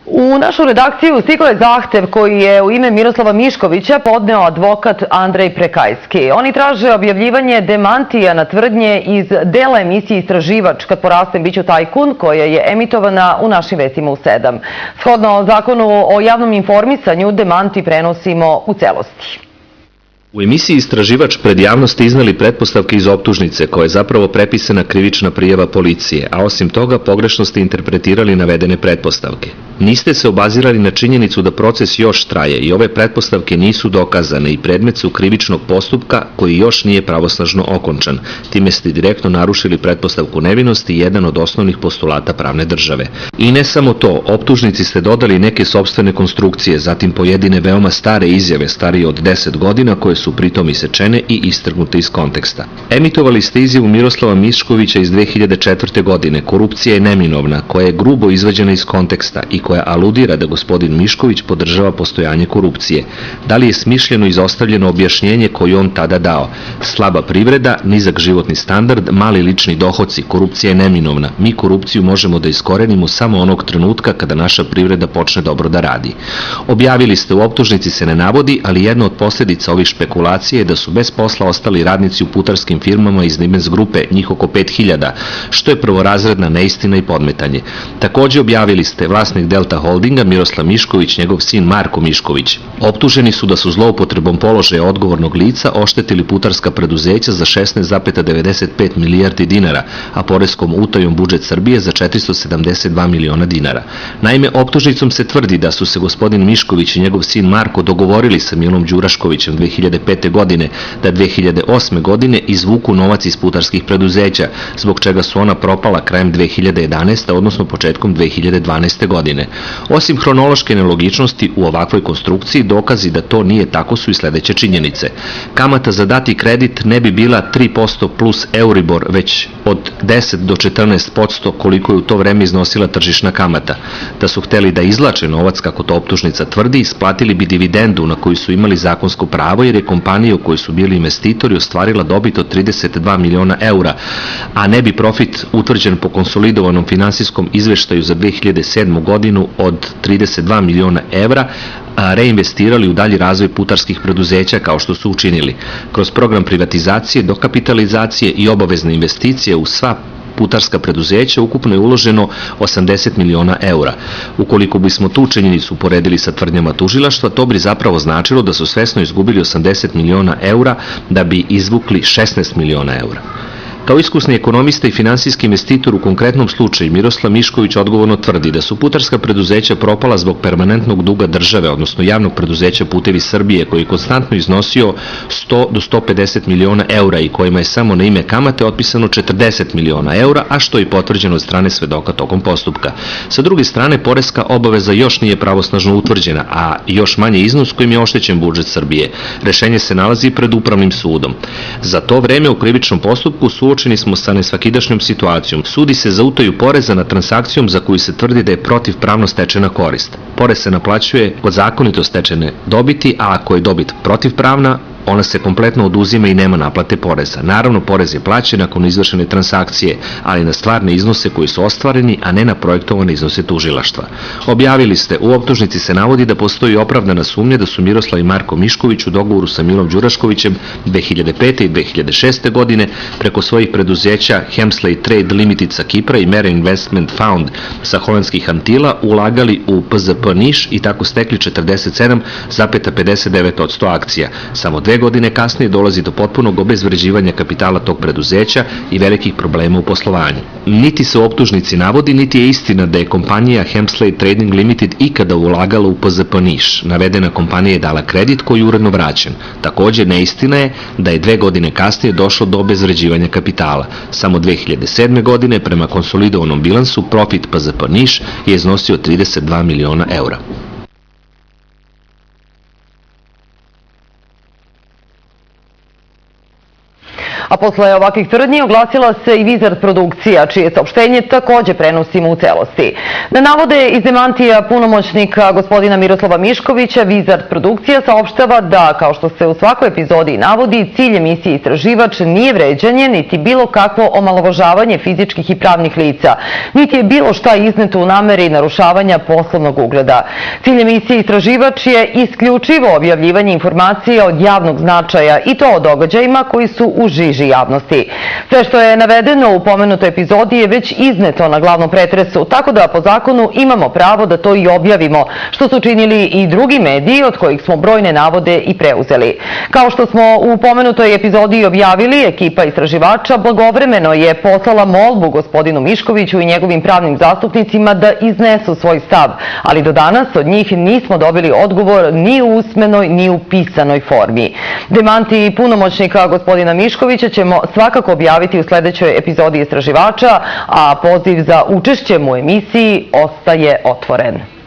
U našu redakciju stigao je zahtev koji je u ime Miroslava Miškovića podneo advokat Andrej Prekajski. Oni traže objavljivanje demantija na tvrdnje iz dela emisije Istraživač kad porastem biću tajkun, koja je emitovana u našim vestima u 7. Shodno zakonu o javnom informisanju, demanti prenosimo u celosti. U emisiji Istraživač pred javnosti izneli pretpostavke iz optužnice, koja je zapravo prepisana krivična prijava policije, a osim toga pogrešno ste interpretirali navedene pretpostavke. Niste se obazirali na činjenicu da proces još traje i ove pretpostavke nisu dokazane i predmet su krivičnog postupka koji još nije pravosnažno okončan. Time ste direktno narušili pretpostavku nevinosti i jedan od osnovnih postulata pravne države. I ne samo to, optužnici ste dodali neke sopstvene konstrukcije, zatim pojedine veoma stare izjave, starije od 10 godina, koje su pritom isečene i istrgnute iz konteksta. Emitovali ste izjavu Miroslava Miškovića iz 2004. godine, korupcija je neminovna, koja je grubo izvađena iz konteksta i koja aludira da gospodin Mišković podržava postojanje korupcije. Da li je smišljeno izostavljeno objašnjenje koje on tada dao? Slaba privreda, nizak životni standard, mali lični dohoci, korupcija je neminovna. Mi korupciju možemo da iskorenimo samo onog trenutka kada naša privreda počne dobro da radi. Objavili ste, u optužnici se ne navodi, ali jedna od posljedica ovih špekulacije je da su bez posla ostali radnici u putarskim firmama iz Nimens grupe, njih oko 5000, što je prvorazredna neistina i podmetanje. Također objavili ste, vlasnik Delta Holdinga Miroslav Mišković, njegov sin Marko Mišković. Optuženi su da su zloupotrebom položaja odgovornog lica oštetili putarska preduzeća za 16,95 milijardi dinara, a poreskom utajom budžet Srbije za 472 miliona dinara. Naime, optužnicom se tvrdi da su se gospodin Mišković i njegov sin Marko dogovorili sa Milom Đuraškovićem 2005. godine da 2008. godine izvuku novac iz putarskih preduzeća, zbog čega su ona propala krajem 2011. odnosno početkom 2012. godine. Osim hronološke nelogičnosti u ovakvoj konstrukciji, dokazi da to nije tako su i sledeće činjenice. Kamata za dati kredit ne bi bila 3% plus Euribor, već od 10 do 14% koliko je u to vreme iznosila tržišna kamata. Da su hteli da izvlače novac, kako to optužnica tvrdi, isplatili bi dividendu na koju su imali zakonsko pravo, jer je kompanija u kojoj su bili investitori ostvarila dobit od 32 miliona eura, a ne bi profit utvrđen po konsolidovanom finansijskom izveštaju za 2007. godinu od 32 miliona evra reinvestirali u dalji razvoj putarskih preduzeća, kao što su učinili. Kroz program privatizacije, dokapitalizacije i obavezne investicije u sva putarska preduzeća ukupno je uloženo 80 miliona eura. Ukoliko bismo tu činjenicu poredili sa tvrdnjama tužilaštva, to bi zapravo značilo da su svesno izgubili 80 miliona eura da bi izvukli 16 miliona eura. Kao iskusni ekonomista i finansijski investitor u konkretnom slučaju, Miroslav Mišković odgovorno tvrdi da su putarska preduzeća propala zbog permanentnog duga države, odnosno javnog preduzeća Putevi Srbije, koji je konstantno iznosio 100 do 150 miliona eura i kojima je samo na ime kamate otpisano 40 miliona eura, a što je potvrđeno od strane svedoka tokom postupka. Sa druge strane, poreska obaveza još nije pravosnažno utvrđena, a još manje iznos kojim je oštećen budžet Srbije. Rešenje se nalazi pred upravnim sudom. Za to vreme u krivičnom postupku suočeni smo sa nesvakidašnjom situacijom. Sudi se za utaju poreza na transakcijom za koju se tvrdi da je protivpravno stečena korist. Porez se naplaćuje kod zakonito stečene dobiti, a ako je dobit protivpravna, ona se kompletno oduzima i nema naplate poreza. Naravno, porez je plaćen nakon izvršene transakcije, ali na stvarne iznose koji su ostvareni, a ne na projektovane iznose tužilaštva. Objavili ste, u optužnici se navodi da postoji opravdana sumnja da su Miroslav i Marko Mišković u dogovoru sa Milom Đuraškovićem 2005. i 2006. godine preko svojih preduzeća Hemsley Trade Limited sa Kipra i Mera Investment Fund sa holandskih Antila ulagali u PZP Niš i tako stekli 47,59% akcija. Samo 2 godine kasnije dolazi do potpunog obezvređivanja kapitala tog preduzeća i velikih problema u poslovanju. Niti se u optužnici navodi, niti je istina da je kompanija Hemsley Trading Limited ikada ulagala u PZP Niš. Navedena kompanija je dala kredit koji je uredno vraćen. Također, neistina je da je 2 godine kasnije došlo do obezvređivanja kapitala. Samo 2007. godine, prema konsolidovanom bilansu, profit PZP Niš je iznosio 32 miliona eura. A posle ovakvih tvrdnji oglasila se i Wizard produkcija, čije saopštenje takođe prenosimo u celosti. Na navode iz demantija punomoćnika gospodina Miroslava Miškovića, Wizard produkcija saopštava da, kao što se u svakoj epizodi navodi, cilj emisije Istraživač nije vređanje, niti bilo kakvo omalovažavanje fizičkih i pravnih lica, niti je bilo šta izneto u nameri narušavanja poslovnog ugleda. Cilj emisije Istraživač je isključivo objavljivanje informacija od javnog značaja i to o događajima koji su u žiži javnosti. Sve što je navedeno u pomenutoj epizodi je već izneto na glavnom pretresu, tako da po zakonu imamo pravo da to i objavimo, što su činili i drugi mediji od kojih smo brojne navode i preuzeli. Kao što smo u pomenutoj epizodi objavili, ekipa Istraživača blagovremeno je poslala molbu gospodinu Miškoviću i njegovim pravnim zastupnicima da iznesu svoj stav, ali do danas od njih nismo dobili odgovor ni u usmenoj ni u pisanoj formi. Demanti punomoćnika gospodina Miškovića ćemo svakako objaviti u sledećoj epizodi Istraživača, a poziv za učešćem u emisiji ostaje otvoren.